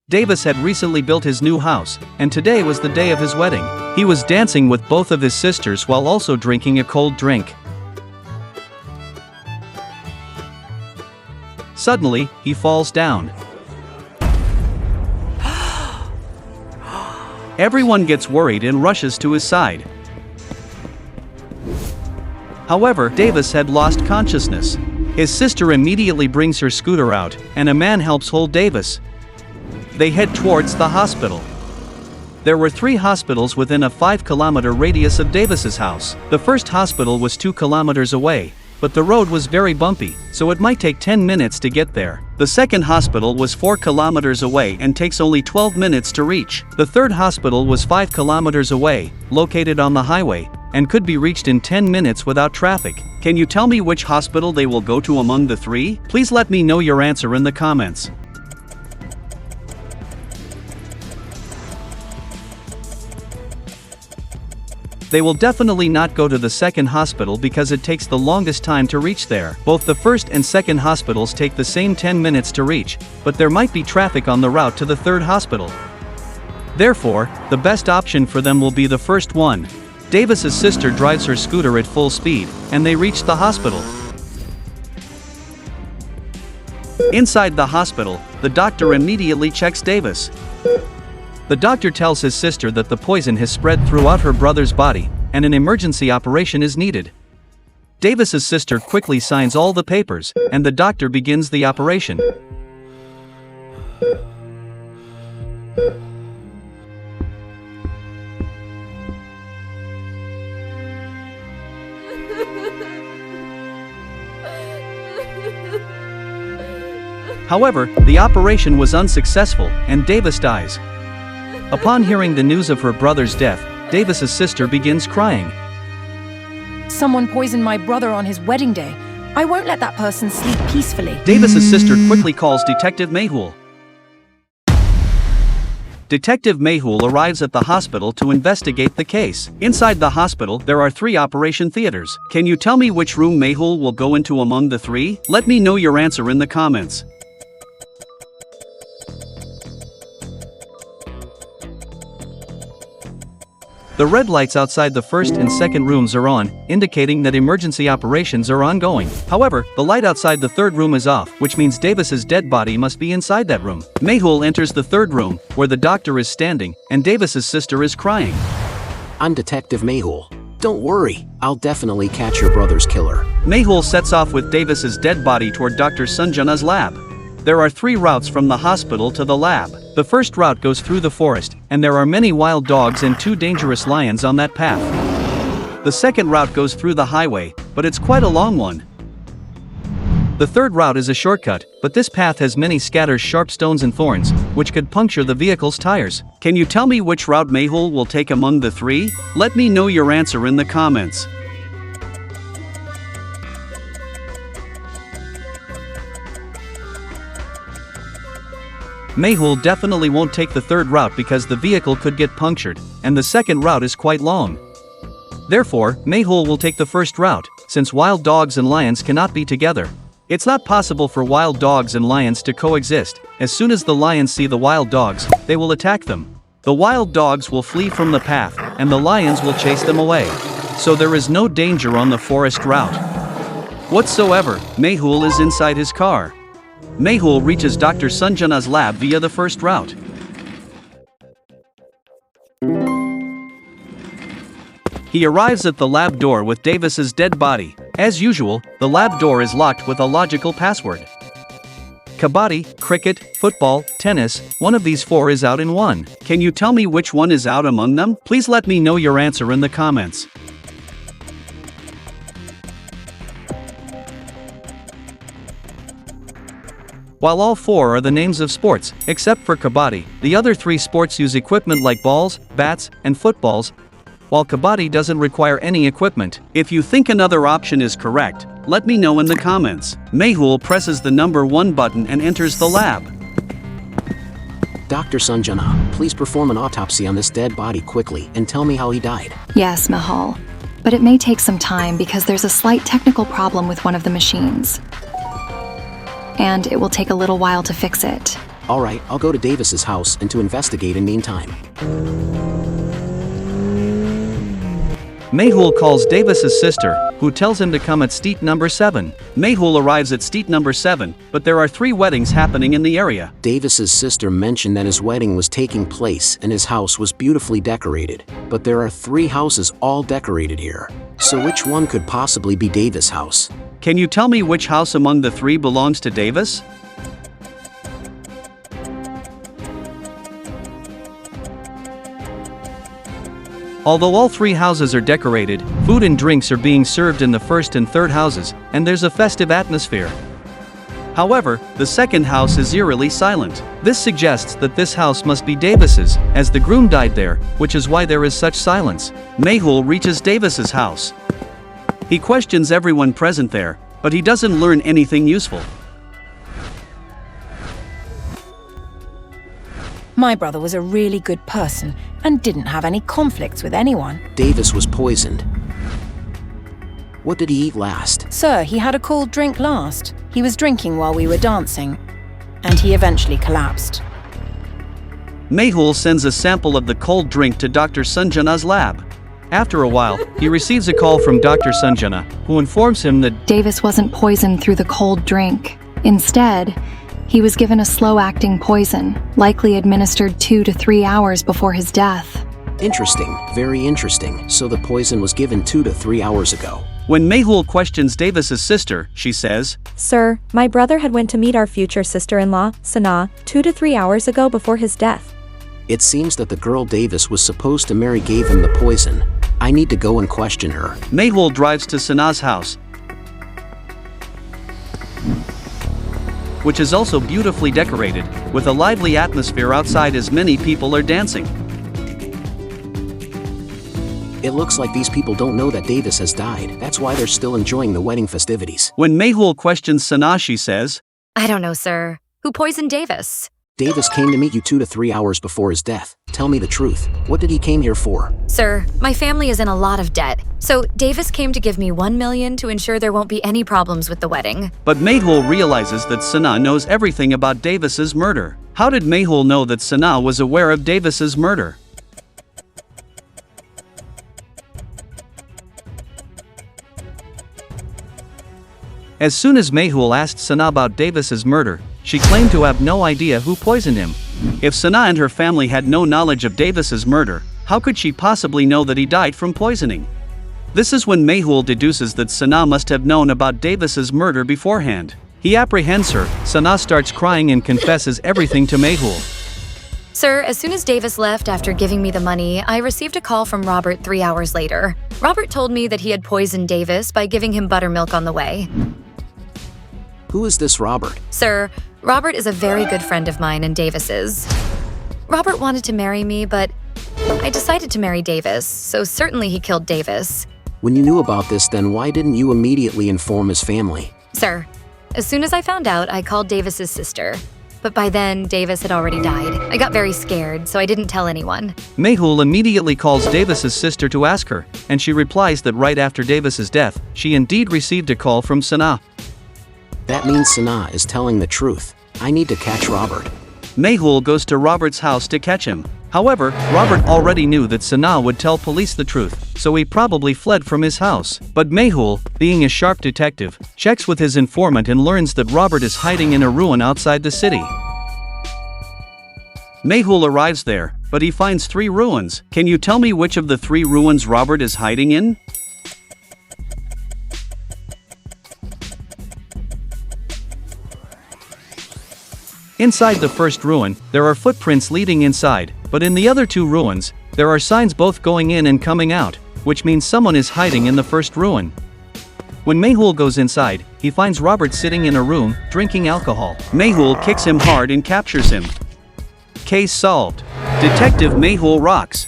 Davis had recently built his new house, and today was the day of his wedding. He was dancing with both of his sisters while also drinking a cold drink. Suddenly, he falls down. Everyone gets worried and rushes to his side. However, Davis had lost consciousness. His sister immediately brings her scooter out, and a man helps hold Davis. They head towards the hospital. There were 3 hospitals within a 5-kilometer radius of Davis's house. The first hospital was 2 kilometers away, but the road was very bumpy, so it might take 10 minutes to get there. The second hospital was 4 kilometers away and takes only 12 minutes to reach. The third hospital was 5 kilometers away, located on the highway, and could be reached in 10 minutes without traffic. Can you tell me which hospital they will go to among the 3? Please let me know your answer in the comments. They will definitely not go to the second hospital because it takes the longest time to reach there. Both the first and second hospitals take the same 10 minutes to reach, but there might be traffic on the route to the third hospital. Therefore, the best option for them will be the first one. Davis's sister drives her scooter at full speed, and they reach the hospital. Inside the hospital, the doctor immediately checks Davis. The doctor tells his sister that the poison has spread throughout her brother's body, and an emergency operation is needed. Davis's sister quickly signs all the papers, and the doctor begins the operation. However, the operation was unsuccessful, and Davis dies. Upon hearing the news of her brother's death, Davis's sister begins crying. Someone poisoned my brother on his wedding day. I won't let that person sleep peacefully. Davis's sister quickly calls Detective Mayhul. Detective Mayhul arrives at the hospital to investigate the case. Inside the hospital, there are 3 operation theaters. Can you tell me which room Mayhul will go into among the 3? Let me know your answer in the comments. The red lights outside the first and second rooms are on, indicating that emergency operations are ongoing. However, the light outside the third room is off, which means Davis's dead body must be inside that room. Mayhul enters the third room, where the doctor is standing, and Davis's sister is crying. I'm Detective Mayhul. Don't worry, I'll definitely catch your brother's killer. Mayhul sets off with Davis's dead body toward Dr. Sanjana's lab. There are 3 routes from the hospital to the lab. The first route goes through the forest, and there are many wild dogs and 2 dangerous lions on that path. The second route goes through the highway, but it's quite a long one. The third route is a shortcut, but this path has many scatters sharp stones and thorns, which could puncture the vehicle's tires. Can you tell me which route Mayhul will take among the 3? Let me know your answer in the comments. Mayhul definitely won't take the third route because the vehicle could get punctured, and the second route is quite long. Therefore, Mayhul will take the first route, since wild dogs and lions cannot be together. It's not possible for wild dogs and lions to coexist. As soon as the lions see the wild dogs, they will attack them. The wild dogs will flee from the path, and the lions will chase them away. So there is no danger on the forest route whatsoever. Mayhul is inside his car. Mayhul reaches Dr. Sanjana's lab via the first route. He arrives at the lab door with Davis's dead body. As usual, the lab door is locked with a logical password. Kabaddi, cricket, football, tennis, one of these 4 is out in 1. Can you tell me which one is out among them? Please let me know your answer in the comments. While all 4 are the names of sports, except for Kabaddi, the other 3 sports use equipment like balls, bats, and footballs, while Kabaddi doesn't require any equipment. If you think another option is correct, let me know in the comments. Mayhul presses the number 1 button and enters the lab. Dr. Sanjana, please perform an autopsy on this dead body quickly and tell me how he died. Yes, Mahal. But it may take some time because there's a slight technical problem with one of the machines. And it will take a little while to fix it. Alright, I'll go to Davis's house and to investigate in meantime. Mehul calls Davis's sister, who tells him to come at street number 7. Mehul arrives at street number 7, but there are 3 weddings happening in the area. Davis's sister mentioned that his wedding was taking place and his house was beautifully decorated, but there are 3 houses all decorated here. So which one could possibly be Davis' house? Can you tell me which house among the 3 belongs to Davis? Although all 3 houses are decorated, food and drinks are being served in the first and third houses, and there's a festive atmosphere. However, the second house is eerily silent. This suggests that this house must be Davis's, as the groom died there, which is why there is such silence. Mehul reaches Davis's house. He questions everyone present there, but he doesn't learn anything useful. My brother was a really good person and didn't have any conflicts with anyone. Davis was poisoned. What did he eat last? Sir, he had a cold drink last. He was drinking while we were dancing, and he eventually collapsed. Mehul sends a sample of the cold drink to Dr. Sanjana's lab. After a while, he receives a call from Dr. Sanjana, who informs him that Davis wasn't poisoned through the cold drink. Instead, he was given a slow-acting poison, likely administered 2 to 3 hours before his death. Interesting, very interesting. So the poison was given 2 to 3 hours ago. when Mehul questions Davis's sister, she says, "Sir, my brother had went to meet our future sister-in-law, Sana, 2 to 3 hours ago before his death." It seems that the girl Davis was supposed to marry gave him the poison. I need to go and question her. Mehul drives to Sana's house, which is also beautifully decorated, with a lively atmosphere outside as many people are dancing. It looks like these people don't know that Davis has died. That's why they're still enjoying the wedding festivities. When Mehul questions Sana, she says, "I don't know, sir. Who poisoned Davis?" Davis came to meet you 2 to 3 hours before his death. Tell me the truth. What did he came here for? "Sir, my family is in a lot of debt, so Davis came to give me $1 million to ensure there won't be any problems with the wedding." But Mehul realizes that Sana knows everything about Davis's murder. How did Mehul know that Sana was aware of Davis's murder? As soon as Mehul asked Sana about Davis's murder, she claimed to have no idea who poisoned him. If Sana and her family had no knowledge of Davis's murder, how could she possibly know that he died from poisoning? This is when Mehul deduces that Sana must have known about Davis's murder beforehand. He apprehends her. Sana starts crying and confesses everything to Mehul. "Sir, as soon as Davis left after giving me the money, I received a call from Robert 3 hours later. Robert told me that he had poisoned Davis by giving him buttermilk on the way." Who is this Robert? "Sir, Robert is a very good friend of mine and Davis's. Robert wanted to marry me, but I decided to marry Davis, so certainly he killed Davis." When you knew about this, then why didn't you immediately inform his family? "Sir, as soon as I found out, I called Davis's sister. But by then, Davis had already died. I got very scared, so I didn't tell anyone." Mehul immediately calls Davis's sister to ask her, and she replies that right after Davis's death, she indeed received a call from Sana. That means Sana is telling the truth. I need to catch Robert. Mehul goes to Robert's house to catch him. However, Robert already knew that Sana would tell police the truth, so he probably fled from his house. But Mehul, being a sharp detective, checks with his informant and learns that Robert is hiding in a ruin outside the city. Mehul arrives there, but he finds 3 ruins. Can you tell me which of the 3 ruins Robert is hiding in? Inside the first ruin, there are footprints leading inside, but in the other 2 ruins, there are signs both going in and coming out, which means someone is hiding in the first ruin. When Mehul goes inside, he finds Robert sitting in a room, drinking alcohol. Mehul kicks him hard and captures him. Case solved. Detective Mehul rocks.